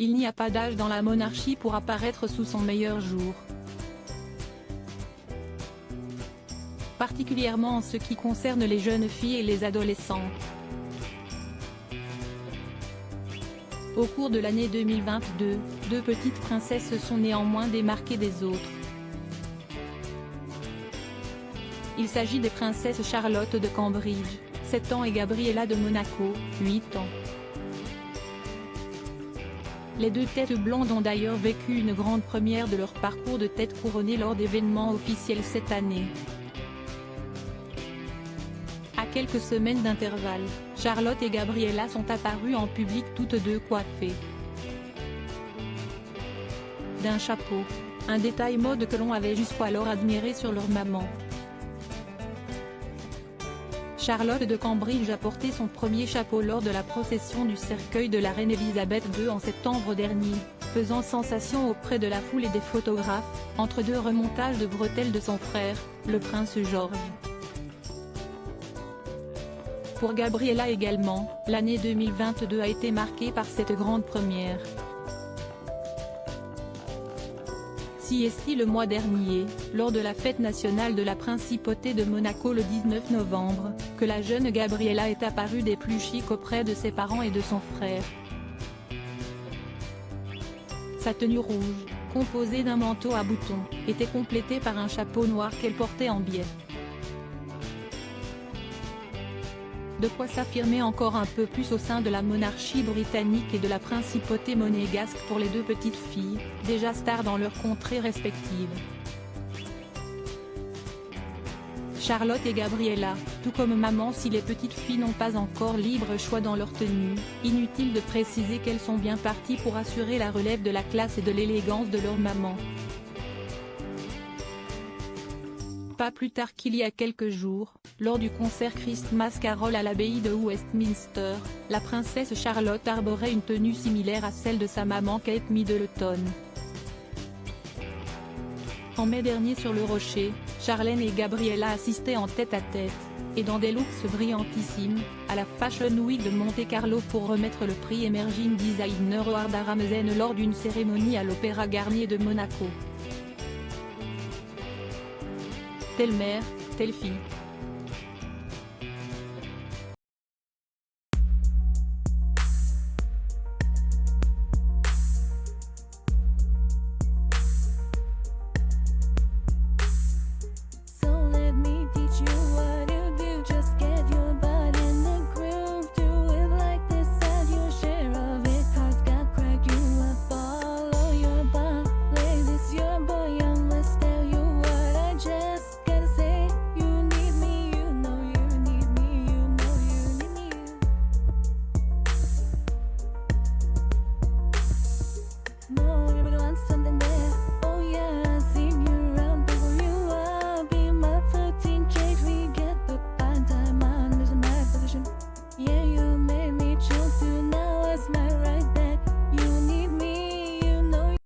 Il n'y a pas d'âge dans la monarchie pour apparaître sous son meilleur jour. Particulièrement en ce qui concerne les jeunes filles et les adolescentes. Au cours de l'année 2022, deux petites princesses se sont néanmoins démarquées des autres. Il s'agit des princesses Charlotte de Cambridge, 7 ans et Gabriella de Monaco, 8 ans. Les deux têtes blondes ont d'ailleurs vécu une grande première de leur parcours de tête couronnée lors d'événements officiels cette année. À quelques semaines d'intervalle, Charlotte et Gabriella sont apparues en public toutes deux coiffées d'un chapeau, un détail mode que l'on avait jusqu'alors admiré sur leur maman. Charlotte de Cambridge a porté son premier chapeau lors de la procession du cercueil de la reine Elisabeth II en septembre dernier, faisant sensation auprès de la foule et des photographes, entre deux remontages de bretelles de son frère, le prince George. Pour Gabriella également, l'année 2022 a été marquée par cette grande première. Si est-il le mois dernier, lors de la fête nationale de la principauté de Monaco le 19 novembre, que la jeune Gabriella est apparue des plus chics auprès de ses parents et de son frère. Sa tenue rouge, composée d'un manteau à boutons, était complétée par un chapeau noir qu'elle portait en biais. De quoi s'affirmer encore un peu plus au sein de la monarchie britannique et de la principauté monégasque pour les deux petites filles, déjà stars dans leurs contrées respectives. Charlotte et Gabriella, tout comme maman si les petites filles n'ont pas encore libre choix dans leur tenue, inutile de préciser qu'elles sont bien parties pour assurer la relève de la classe et de l'élégance de leur maman. Pas plus tard qu'il y a quelques jours, lors du concert Christmas Carol à l'abbaye de Westminster, la princesse Charlotte arborait une tenue similaire à celle de sa maman Kate Middleton. En mai dernier sur le Rocher, Charlène et Gabriella assistaient en tête-à-tête, et dans des looks brillantissimes, à la Fashion Week de Monte-Carlo pour remettre le prix Emerging Designer Award à Ramsden lors d'une cérémonie à l'Opéra Garnier de Monaco. Telle mère, telle fille.